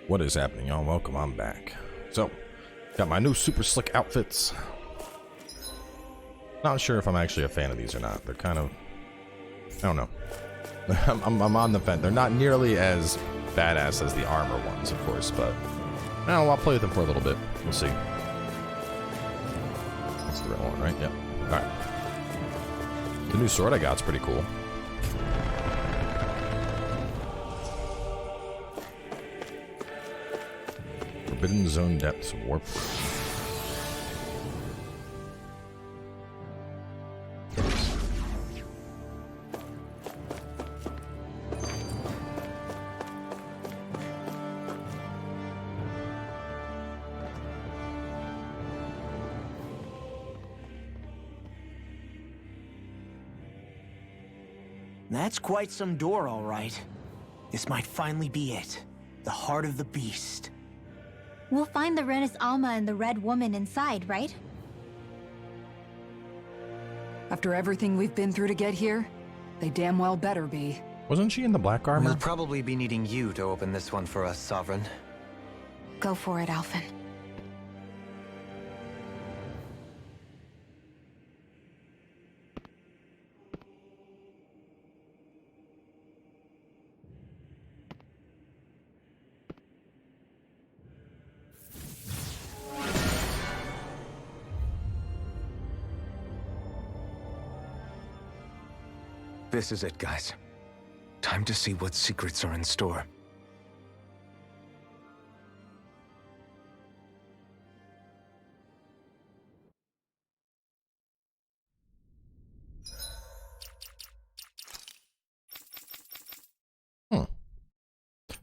What is happening, y'all? Welcome, I'm back. So, got my new super slick outfits. Not sure if I'm actually a fan of these or not. They're kind of, I don't know. I'm on the fence. They're not nearly as badass as the armor ones, of course, but I'll play with them for a little bit. We'll see. That's the right one, right? Yep. Alright. The new sword I got's pretty cool. Forbidden Zone Depths Warp. That's quite some door, all right. This might finally be it. The heart of the beast. We'll find the Rena's Alma and the Red Woman inside, right? After everything we've been through to get here, they damn well better be. Wasn't she in the black armor? We'll probably be needing you to open this one for us, Sovereign. Go for it, Alphen. This is it, guys. Time to see what secrets are in store.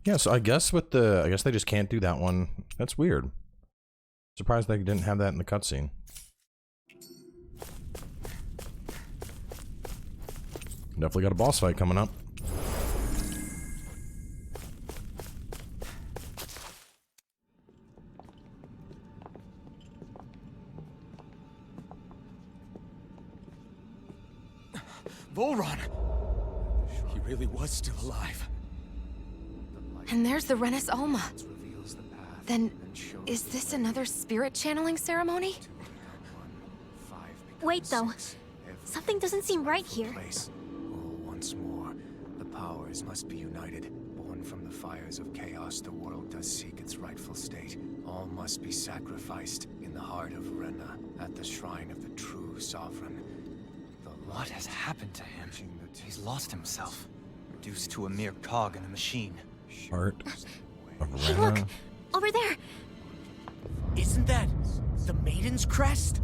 Yeah, so I guess with the, I guess they just can't do that one. That's weird. Surprised they didn't have that in the cutscene. Definitely got a boss fight coming up. Vholran! He really was still alive. And there's the Rena's Alma. Then, is this another spirit channeling ceremony? Wait, though. Something doesn't seem right here. Once more, the powers must be united. Born from the fires of chaos, the world does seek its rightful state. All must be sacrificed in the heart of Rena, at the shrine of the true sovereign. What has happened to him? He's lost himself, reduced to a mere cog in a machine. Heart of Hey, Rena. look! Over there! Isn't that the Maiden's crest?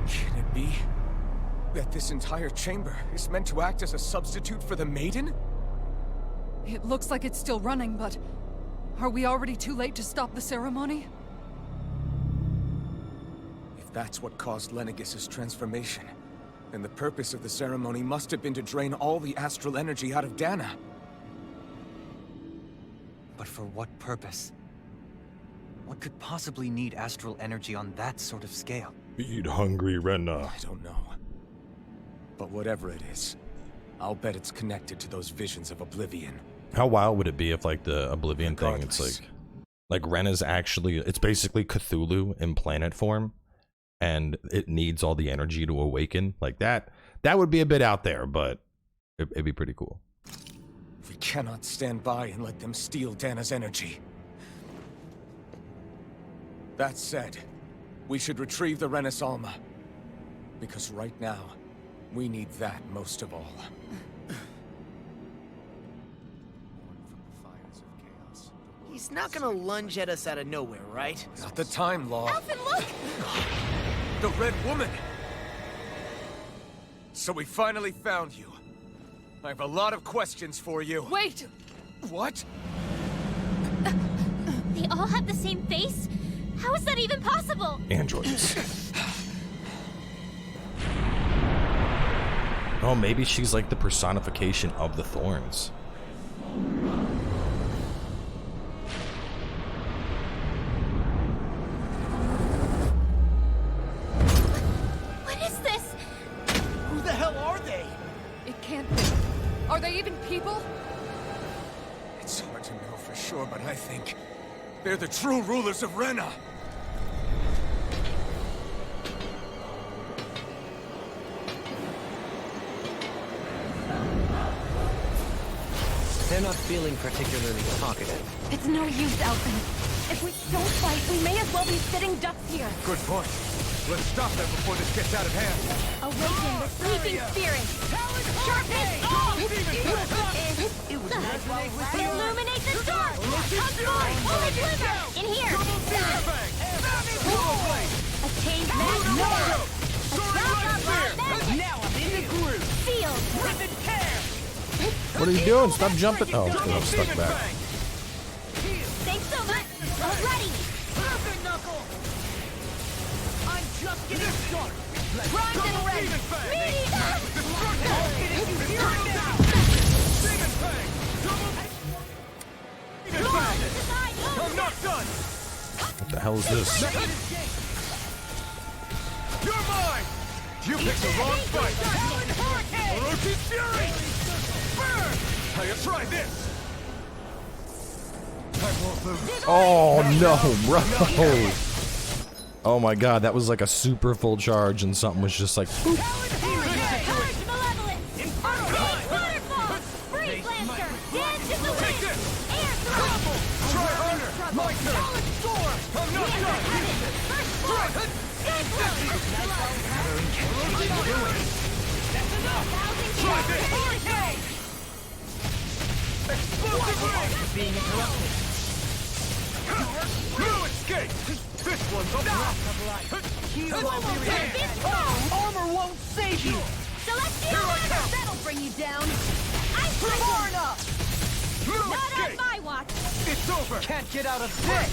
Can it be that this entire chamber is meant to act as a substitute for the Maiden? It looks like it's still running, but are we already too late to stop the ceremony? If that's what caused Lenegis' transformation, then the purpose of the ceremony must have been to drain all the astral energy out of Dahna. But for what purpose? What could possibly need astral energy on that sort of scale? Feed hungry Rena. I don't know. But whatever it is, I'll bet it's connected to those visions of oblivion. How wild would it be if, like, the Oblivion thing, it's like Rena's actually, it's basically Cthulhu in planet form, and it needs all the energy to awaken. Like that would be a bit out there, but it'd be pretty cool. We cannot stand by and let them steal Dahna's energy. That said, we should retrieve the Rena's Alma. Because right now, we need that most of all. He's not gonna lunge at us out of nowhere, right? Not the time, Law. Alphen, look! The Red Woman! So we finally found you. I have a lot of questions for you. Wait! What? They all have the same face? How is that even possible? Androids. Oh, maybe she's like the personification of the thorns. What is this? Who the hell are they? It can't be. Are they even people? It's hard to know for sure. sure, but I think they're the true rulers of Rena. They're not feeling particularly talkative. It's no use, Elfin. If we don't fight, we may as well be sitting ducks here. Good point. Let's stop them before this gets out of hand. Awaken the sleeping spirit. Sharpness off! Illuminate the dark! Cowboy! Holy glimmer! In here! A changed magic! Now I'm in the groove! Sealed! Ribbon tear! What are you doing? Stop jumping. Oh, I'm stuck back. Thanks so much! Already! Perfect knuckle! I'm just getting started! Primed and ready! Meteor! I'm not done! What the hell is this? You're mine! You picked the wrong fight! Orochi's Fury! Burn! Now you try this! I won't lose. Oh no, bro! Oh my god, that was like a super full charge and something was just like boop. My turn! I'm not done! Try this! Explosive ring! Being interrupted. No escape! This one's a block! Armor won't save you! Celestial Order! That'll bring you down! I'm Vholran! No not on escape! my watch! It's over! Can't get out of this!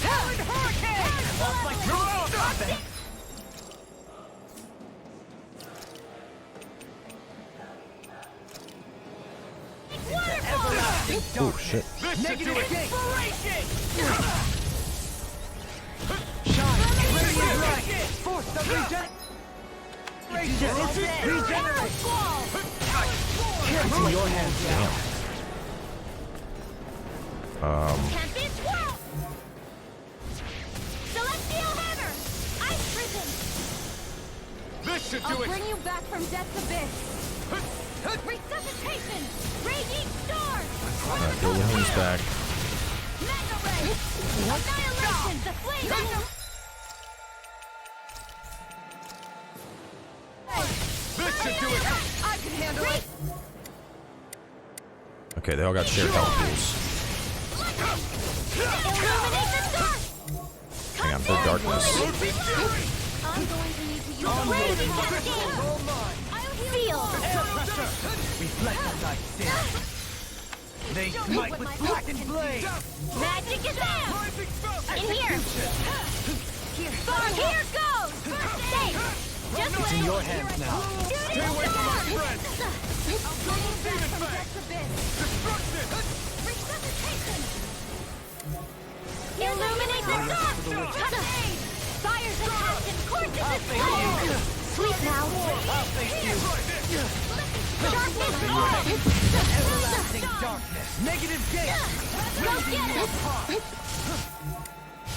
Talon Hurricane! Off like You're out! Stop it! Everlasting Oh darkness! shit. Negative inspiration! Shine! Radiant light! Force of regeneration! It's in your hands now. Champion Swirl! Celestial Hammer! Ice Prison! This should I'll do it! bring you back from death's abyss! Resuscitation! Raging Storm! Dohalim's back. Mega Ray! Annihilation! The flame! This should do it! I can handle it! Okay, they all got shared health pools. Illuminate the dark! Hang on, for darkness. I'm going to need to use the Raging Cascade! Feel! Reflect the light, Sin. They smite with blackened blade! Magic is there! In here! Here goes! Safe! Just It's in your hands now. Stay away from my friend! I'll bring you back from death's abyss! Destruction! Resuscitation! Illuminate the dark! Cascade! Fires and passion! Courses and flame! Sleep now! I'll face you! Darkness off! Everlasting darkness! Negative gate! Go get it!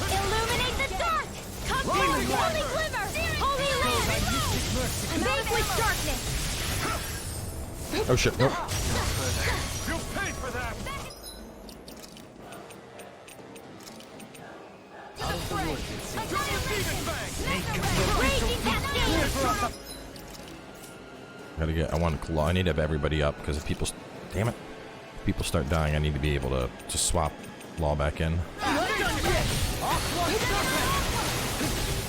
Illuminate the dark! Come forward, holy glimmer! Holy land! Vanquish darkness! Oh shit, nope. You'll pay for that! To the fray! Annihilation! Raging Cascade! I need to have everybody up because if people, damn it, if people start dying, I need to be able to just swap Law back in.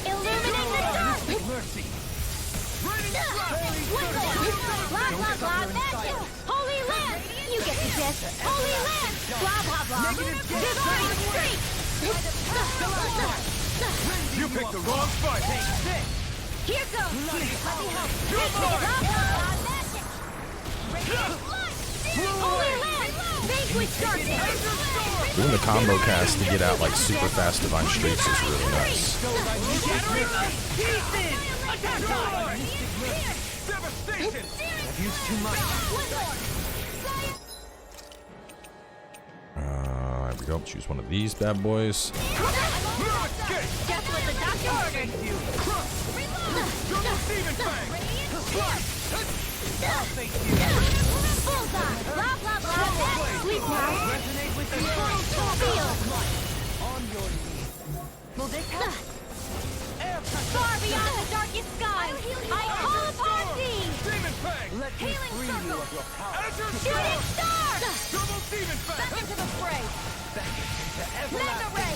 Illuminate the dark! Mercy! Blah, blah, blah, magic! Holy land! You get the gist! Holy land! Blah, blah, blah! Divine streak! You picked the wrong fight! Here goes! Let me help! Blah, blah, blah, magic! Holy land! Vanquish darkness! Doing the combo cast to get out like super fast divine streaks is really nice. Devastation! I've used too much. There we we go. Choose one of these bad boys. Guess what the doctor ordered? Bullseye! Blah, blah, blah. Sleep now. Feel. Will this help? Far beyond the darkest sky, I call upon thee! Let me Healing free you circle! of your power. Shooting star! Back into the fray! Mega ray!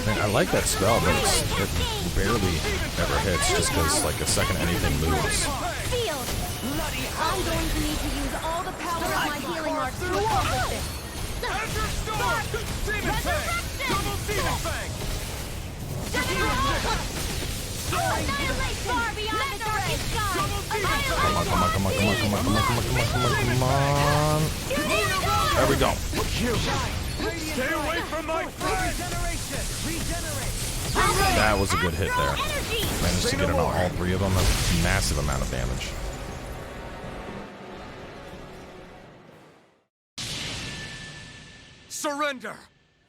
Man, I like that spell, but it barely ever hits just because, like, the second anything moves. Field! I'm going to need to use all the power of my healing arts to accomplish this! Annihilation! Far beyond the darkest sky! Come on. There we go. Stay away from my friend! That was a good hit there. Managed to get it on all three of them. That's a massive amount of damage. Surrender!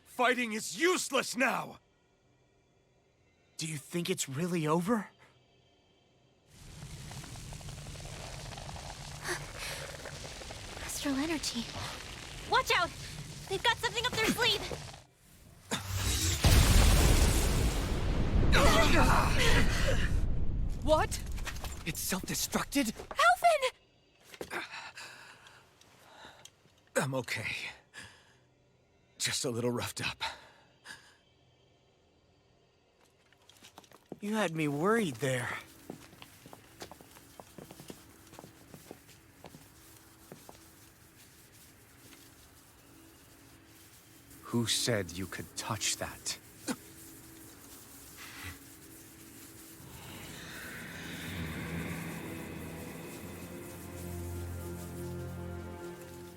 Fighting is useless now! Do you think it's really over? Astral energy. Watch out! They've got something up their sleeve! What? It's self-destructed? Alphen! I'm okay. Just a little roughed up. You had me worried there. Who said you could touch that?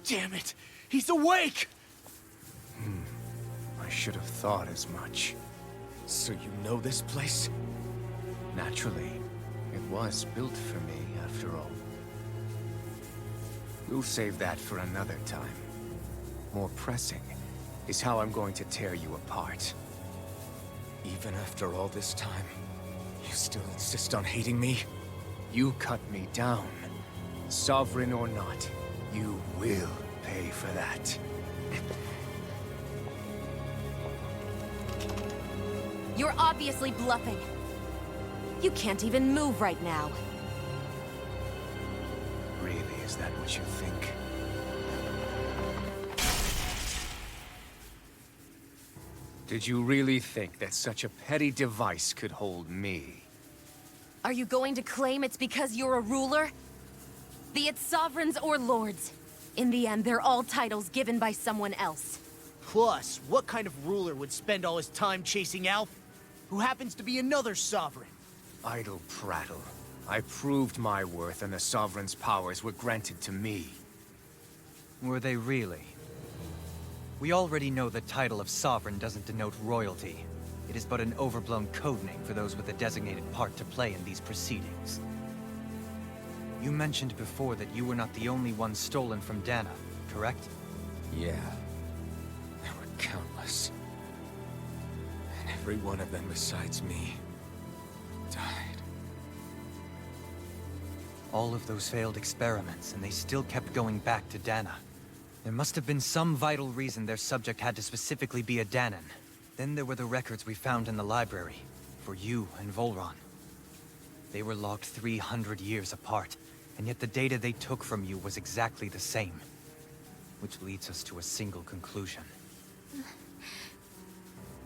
Damn it! He's awake! I should have thought as much. So you know this place? Naturally, it was built for me, after all. We'll save that for another time. More pressing is how I'm going to tear you apart. Even after all this time, you still insist on hating me? You cut me down. Sovereign or not, you will pay for that. You're obviously bluffing. You can't even move right now. Really, is that what you think? Did you really think that such a petty device could hold me? Are you going to claim it's because you're a ruler? Be it sovereigns or lords. In the end, they're all titles given by someone else. Plus, what kind of ruler would spend all his time chasing Alf, who happens to be another sovereign? Idle prattle. I proved my worth and the Sovereign's powers were granted to me. Were they really? We already know the title of Sovereign doesn't denote royalty. It is but an overblown codename for those with a designated part to play in these proceedings. You mentioned before that you were not the only one stolen from Dahna, correct? Yeah. There were countless. And every one of them besides me died. All of those failed experiments, and they still kept going back to Dahna. There must have been some vital reason their subject had to specifically be a Dahnan. Then there were the records we found in the library, for you and Vholran. They were logged 300 years apart, and yet the data they took from you was exactly the same. Which leads us to a single conclusion.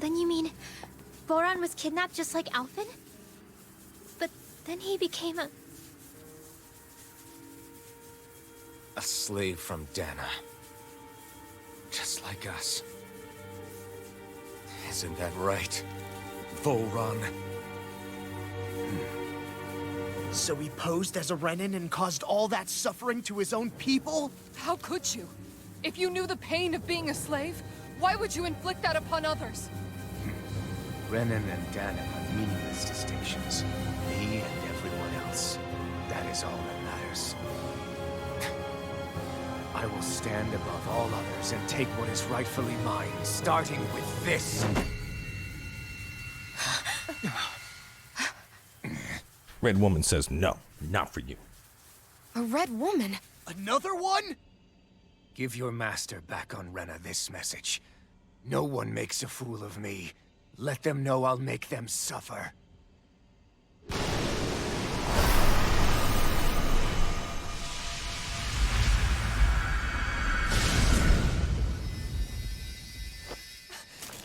Then you mean Vholran was kidnapped just like Alphen? But then he became a slave from Dahna. Just like us. Isn't that right, Vholran? So he posed as a Renan and caused all that suffering to his own people? How could you? If you knew the pain of being a slave, why would you inflict that upon others? Renan and Dahna are meaningless distinctions. Me and everyone else. That is all that matters. I will stand above all others and take what is rightfully mine, starting with this. Red Woman says no, not for you. A red woman? Another one? Give your master back on Rena this message. No one makes a fool of me. Let them know I'll make them suffer.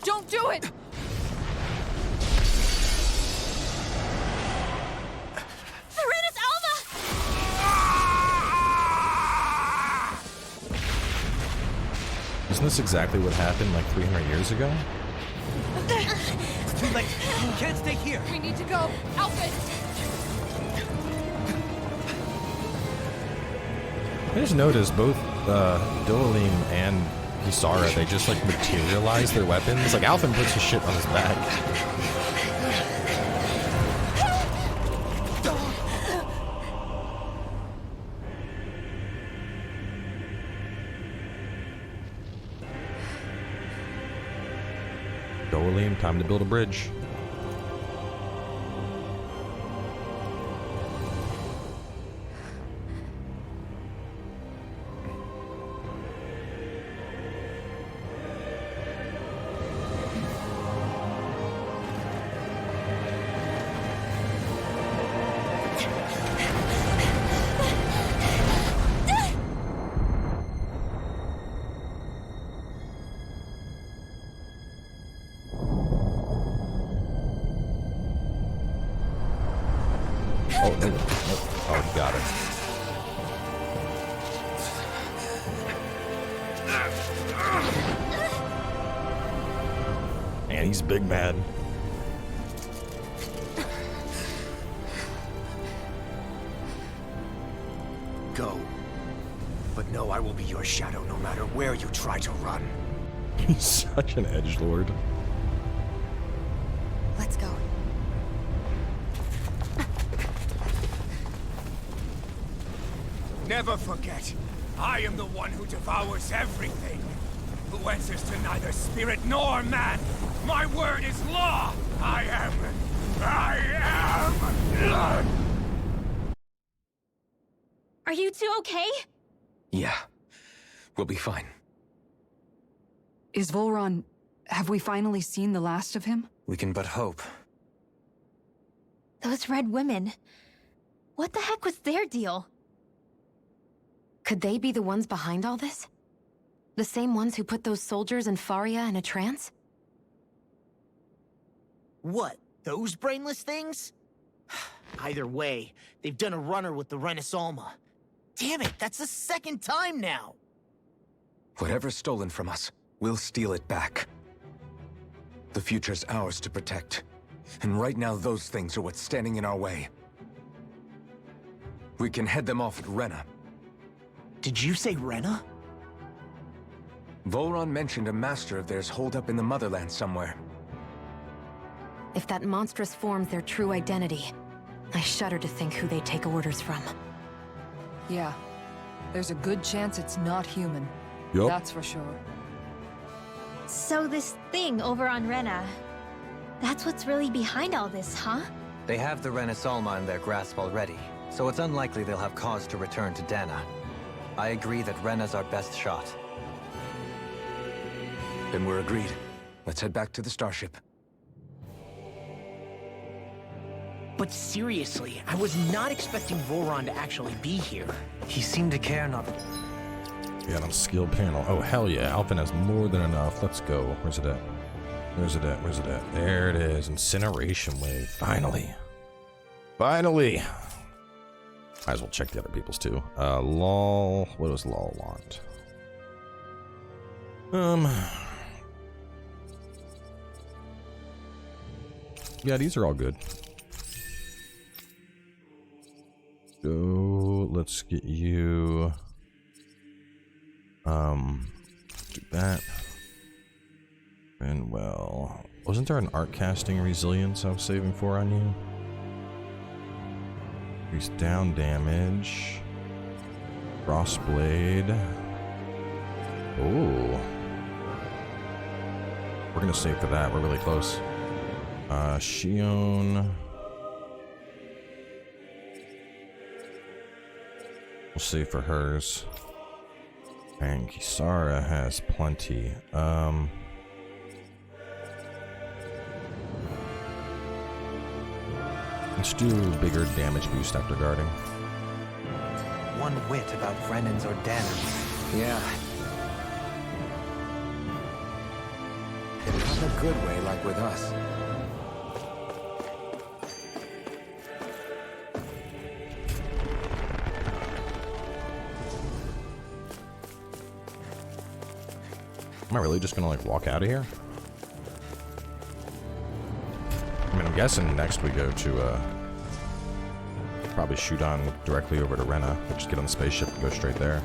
Don't do it! Rena's Alma! Isn't this exactly what happened like 300 years ago? Too late. You can't stay here. We need to go. Outfit! I just noticed both Dohalim and Kisara, they just like materialize their weapons. Like Alphen puts his shit on his back. Dohalim, time to build a bridge. Oh, he got it. Man, he's big mad. Go. But know I will be your shadow no matter where you try to run. He's such an edgelord. Let's go. Never forget, I am the one who devours everything. Who answers to neither spirit nor man. My word is law. I am. Are you two okay? Yeah, we'll be fine. Is Vholran... have we finally seen the last of him? We can but hope. Those red women. What the heck was their deal? Could they be the ones behind all this? The same ones who put those soldiers in Faria in a trance? What? Those brainless things? Either way, they've done a runner with the Rena's Alma. Damn it, that's the second time now! Whatever's stolen from us, we'll steal it back. The future's ours to protect. And right now those things are what's standing in our way. We can head them off at Rena. Did you say Rena? Vholran mentioned a master of theirs holed up in the motherland somewhere. If that monstrous form's their true identity, I shudder to think who they take orders from. Yeah. There's a good chance it's not human. Yup. That's for sure. So this thing over on Rena, that's what's really behind all this, huh? They have the Rena's Alma in their grasp already, so it's unlikely they'll have cause to return to Dahna. I agree that Rena's our best shot. Then we're agreed. Let's head back to the starship. But seriously, I was not expecting Vholran to actually be here. He seemed to care not... We got a skill panel. Oh, hell yeah. Alphen has more than enough. Let's go. Where's it at? Where's it at? Where's it at? There it is. Incineration wave. Finally. Finally. Might as well check the other people's too. Lol. What does Lol want? Yeah, these are all good. So let's get you. Do that. And well, wasn't there an art casting resilience I was saving for on you? Increase down damage. Crossblade. Ooh. We're gonna save for that. We're really close. Shion. We'll save for hers. And Kisara has plenty. Let's do bigger damage boost after guarding. One whit about Renan's or Dahnan's. Yeah. Not a good way like with us. Am I really just gonna like walk out of here? I mean, I'm guessing next we go to probably shoot on directly over to Rena. We'll just get on the spaceship and go straight there.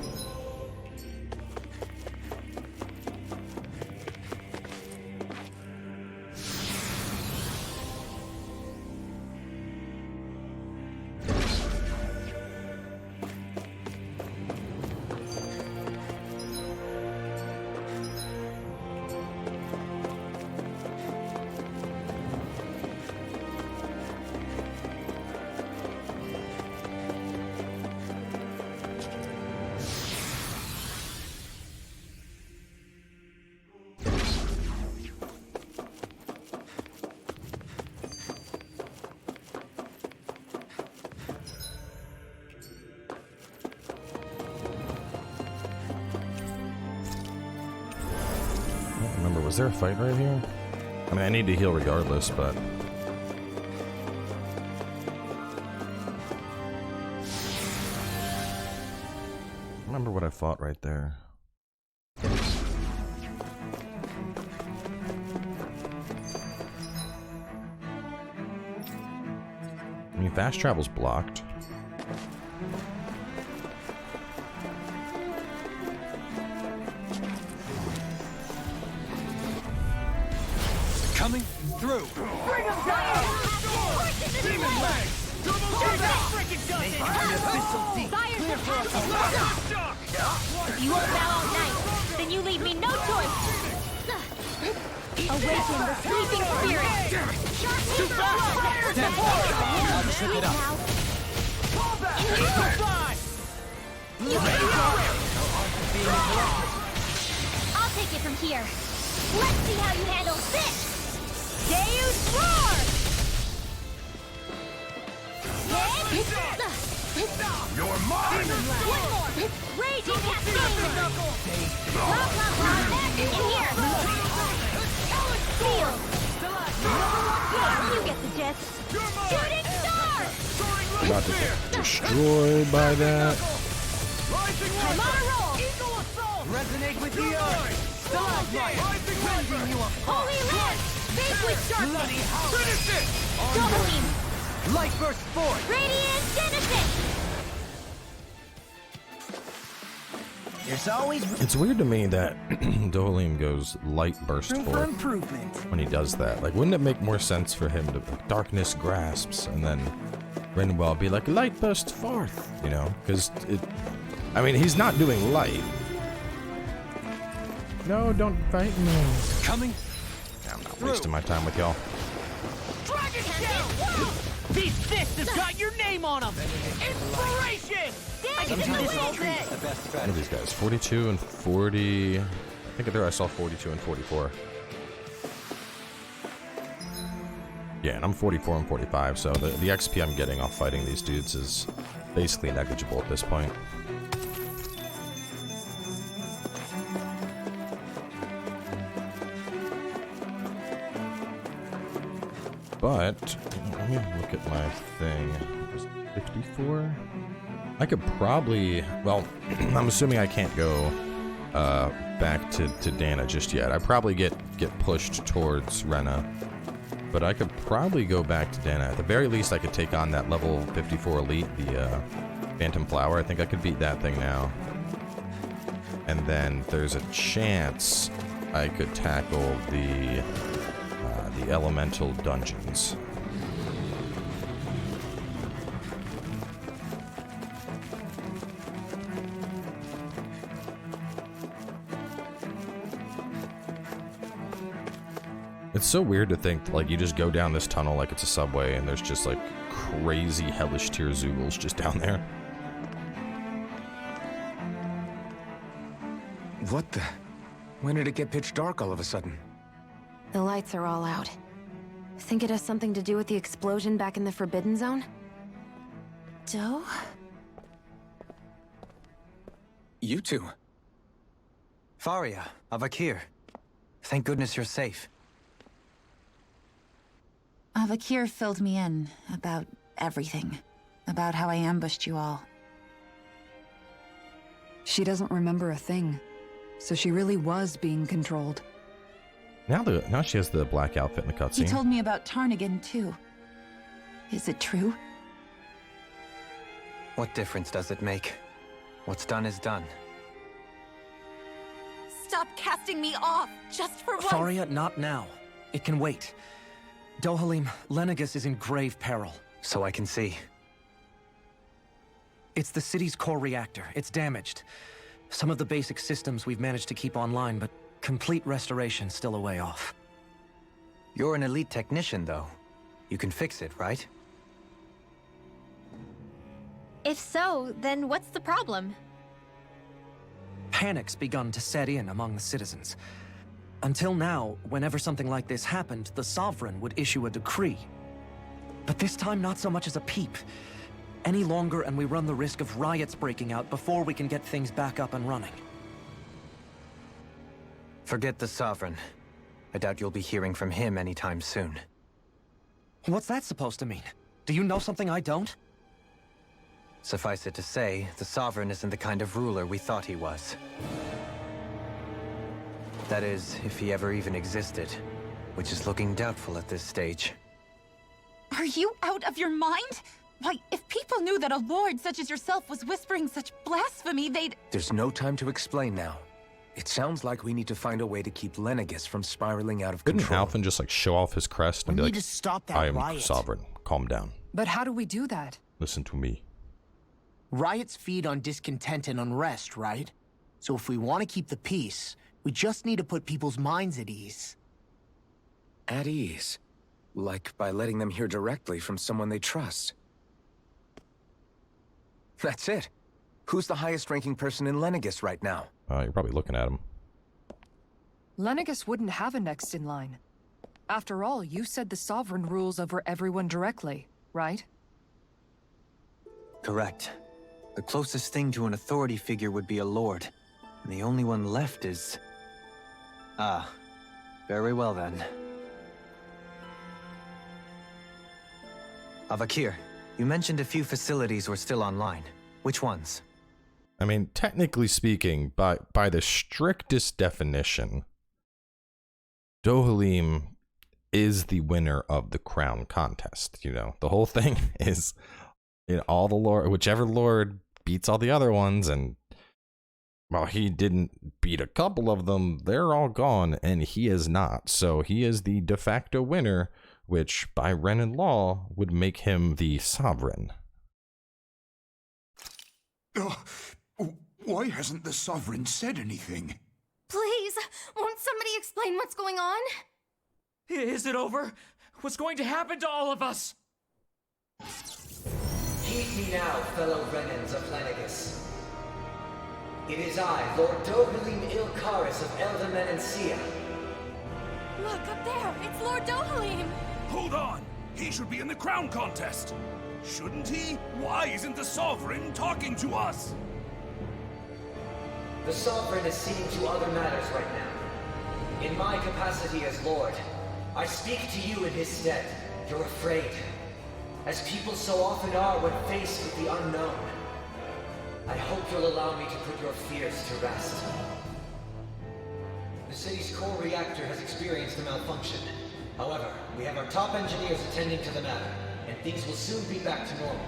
Was there a fight right here? I mean, I need to heal regardless, but... remember what I fought right there. I mean, fast travel's blocked. Coming through. Bring him down! Demon leg! If you won't bow all night, then you leave me no choice! Awaken the sleeping spirit! Too fast! I'll just rip it up. I'll take it from here. Let's see how you handle this! Deus Roar! You're mine! One more! Raging Cascade! Blah, blah, blah, back in here! Seal! You get the gist! Shooting star! About to get destroyed by that. I'm on a roll! Resonate with the earth. Holy Lance! Vanquish Darkness! Finish it! Dohalim! Light burst forth. Radiant Genesis! There's always It's weird to me that Dohalim goes light burst room for forth improvement. when he does that. Like, wouldn't it make more sense for him to darkness grasps and then Renwell be like light burst forth, you know? Because it, I mean, he's not doing light. No, don't fight me. Coming. I'm not wasting my time with y'all. Dragon Shell! These fists have got your name on them! Inspiration! I can do this all day! What are these guys? 42 and 40. I think there I saw 42 and 44. Yeah, and I'm 44 and 45, so the XP I'm getting off fighting these dudes is basically negligible at this point. But let me look at my thing. 54. I could probably, well, I'm assuming I can't go back to Dahna just yet. I probably get pushed towards Rena, but I could probably go back to Dahna. At the very least, I could take on that level 54 elite, the Phantom Flower. I think I could beat that thing now. And then there's a chance I could tackle the elemental dungeons. It's so weird to think, like, you just go down this tunnel like it's a subway, and there's just, like, crazy hellish tier Zoogles just down there. What the? When did it get pitch dark all of a sudden? The lights are all out. Think it has something to do with the explosion back in the Forbidden Zone? Doe? You two. Faria, Avakir. Thank goodness you're safe. Avakir filled me in about everything. About how I ambushed you all. She doesn't remember a thing. So she really was being controlled. Now she has the black outfit in the cutscene. He told me about Tarnigan, too. Is it true? What difference does it make? What's done is done. Stop casting me off, just for once! Faria, not now. It can wait. Dohalim, Lenegus is in grave peril. So I can see. It's the city's core reactor. It's damaged. Some of the basic systems we've managed to keep online, but complete restoration's still a way off. You're an elite technician, though. You can fix it, right? If so, then what's the problem? Panic's begun to set in among the citizens. Until now, whenever something like this happened, the Sovereign would issue a decree. But this time, not so much as a peep. Any longer, and we run the risk of riots breaking out before we can get things back up and running. Forget the Sovereign. I doubt you'll be hearing from him anytime soon. What's that supposed to mean? Do you know something I don't? Suffice it to say, the Sovereign isn't the kind of ruler we thought he was. That is, if he ever even existed, which is looking doubtful at this stage. Are you out of your mind? Why, if people knew that a lord such as yourself was whispering such blasphemy, they'd... There's no time to explain now. It sounds like we need to find a way to keep Lenegus from spiraling out of control. Couldn't Alphen just, like, show off his crest and We be need like, to stop that I am riot. sovereign. Calm down. But how do we do that? Listen to me. Riots feed on discontent and unrest, right? So if we want to keep the peace, we just need to put people's minds at ease. At ease? Like by letting them hear directly from someone they trust. That's it. Who's the highest-ranking person in Lenegus right now? You're probably looking at him. Lenegus wouldn't have a next in line. After all, you said the Sovereign rules over everyone directly, right? Correct. The closest thing to an authority figure would be a lord. And the only one left is... Ah. Very well then. Avakir, you mentioned a few facilities were still online. Which ones? I mean, technically speaking, by the strictest definition, Dohalim is the winner of the crown contest. You know, the whole thing is, you know, all the lord, whichever lord beats all the other ones, and while he didn't beat a couple of them, they're all gone, and he is not. So he is the de facto winner, which by Renan law would make him the sovereign. Why hasn't the Sovereign said anything? Please, won't somebody explain what's going on? Is it over? What's going to happen to all of us? Heed me now, fellow Renans of Lenegus. It is I, Lord Dohalim Ilkaris of Eldamen and Sia. Look, up there! It's Lord Dohalim! Hold on! He should be in the crown contest! Shouldn't he? Why isn't the Sovereign talking to us? The Sovereign is seeing to other matters right now. In my capacity as Lord, I speak to you in his stead. You're afraid. As people so often are when faced with the unknown. I hope you'll allow me to put your fears to rest. The city's core reactor has experienced a malfunction. However, we have our top engineers attending to the matter, and things will soon be back to normal.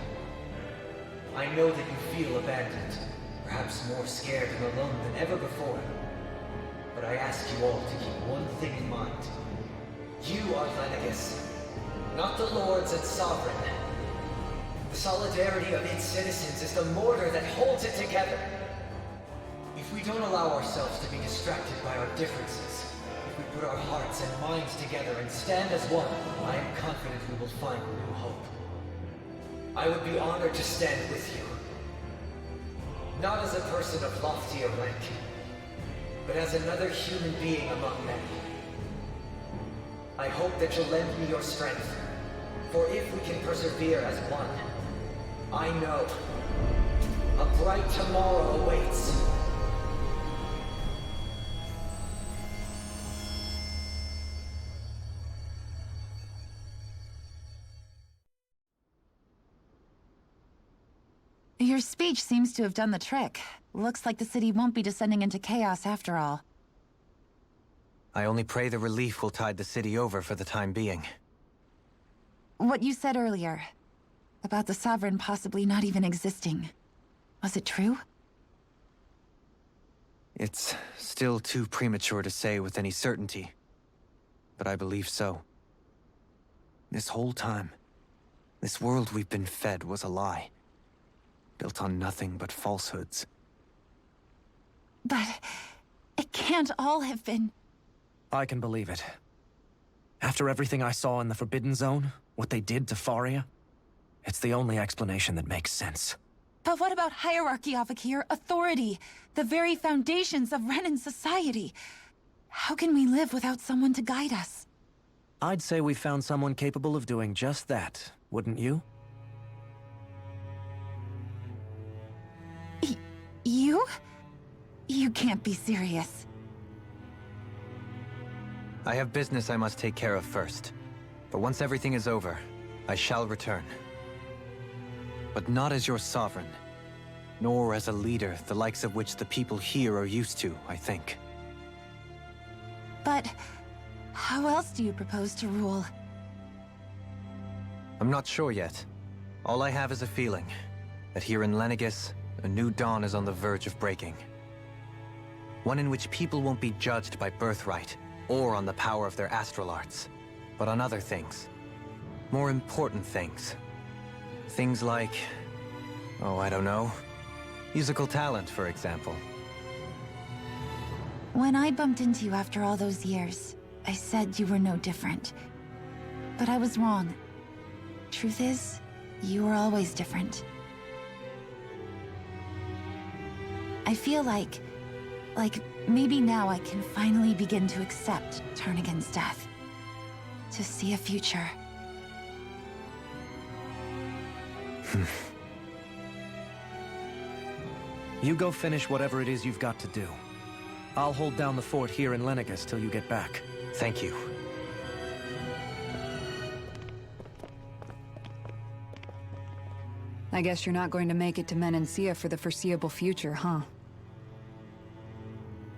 I know that you feel abandoned, perhaps more scared and alone than ever before. But I ask you all to keep one thing in mind. You are Lenegus, not the Lords and Sovereign. The solidarity of its citizens is the mortar that holds it together. If we don't allow ourselves to be distracted by our differences, if we put our hearts and minds together and stand as one, I am confident we will find new hope. I would be honored to stand with you. Not as a person of loftier rank, but as another human being among many. I hope that you'll lend me your strength, for if we can persevere as one, I know a bright tomorrow awaits. Your speech seems to have done the trick. Looks like the city won't be descending into chaos after all. I only pray the relief will tide the city over for the time being. What you said earlier, about the Sovereign possibly not even existing, was it true? It's still too premature to say with any certainty, but I believe so. This whole time, this world we've been fed was a lie, built on nothing but falsehoods. But it can't all have been... I can believe it. After everything I saw in the Forbidden Zone, what they did to Faria, it's the only explanation that makes sense. But what about hierarchy, Avakir? Authority? The very foundations of Renan society? How can we live without someone to guide us? I'd say we found someone capable of doing just that, wouldn't you? You? You can't be serious. I have business I must take care of first. But once everything is over, I shall return. But not as your sovereign, nor as a leader the likes of which the people here are used to, I think. But how else do you propose to rule? I'm not sure yet. All I have is a feeling that here in Lenegis, a new dawn is on the verge of breaking. One in which people won't be judged by birthright, or on the power of their astral arts, but on other things. More important things. Things like... oh, I don't know. Musical talent, for example. When I bumped into you after all those years, I said you were no different. But I was wrong. Truth is, you were always different. I feel like maybe now I can finally begin to accept Turnagain's death. To see a future. You go finish whatever it is you've got to do. I'll hold down the fort here in Lenegis till you get back. Thank you. I guess you're not going to make it to Menancia for the foreseeable future, huh?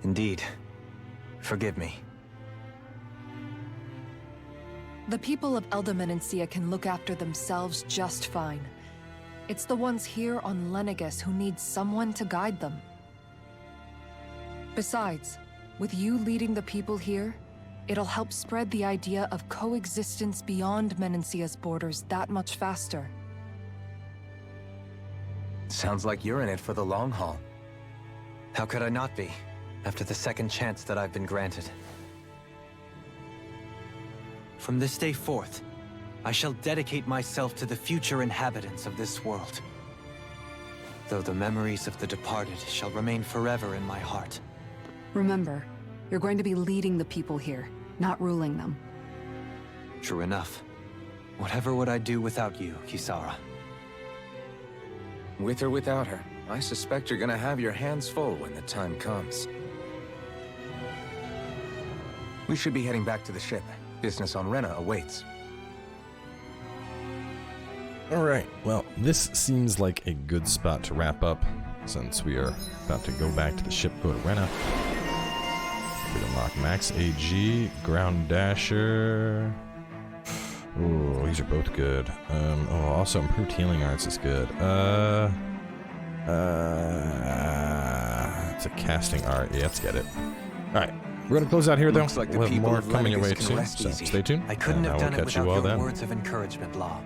Indeed. Forgive me. The people of Elda Menancia can look after themselves just fine. It's the ones here on Lenegis who need someone to guide them. Besides, with you leading the people here, it'll help spread the idea of coexistence beyond Menancia's borders that much faster. Sounds like you're in it for the long haul. How could I not be, after the second chance that I've been granted? From this day forth, I shall dedicate myself to the future inhabitants of this world. Though the memories of the departed shall remain forever in my heart. Remember, you're going to be leading the people here, not ruling them. True enough. Whatever would I do without you, Kisara? With or without her, I suspect you're gonna have your hands full when the time comes. We should be heading back to the ship. Business on Rena awaits. Alright, well, this seems like a good spot to wrap up, since we are about to go back to the ship, go to Rena. We unlock Max AG, Ground Dasher. Ooh, these are both good. Oh, also improved healing arts is good. It's a casting art. Yeah, let's get it. Alright, we're gonna close out here, though. Looks like the we'll have people more of coming your way Lenegis can soon, rest so easy. stay tuned. I couldn't and have I will done it catch you without all your then. words of encouragement, Law.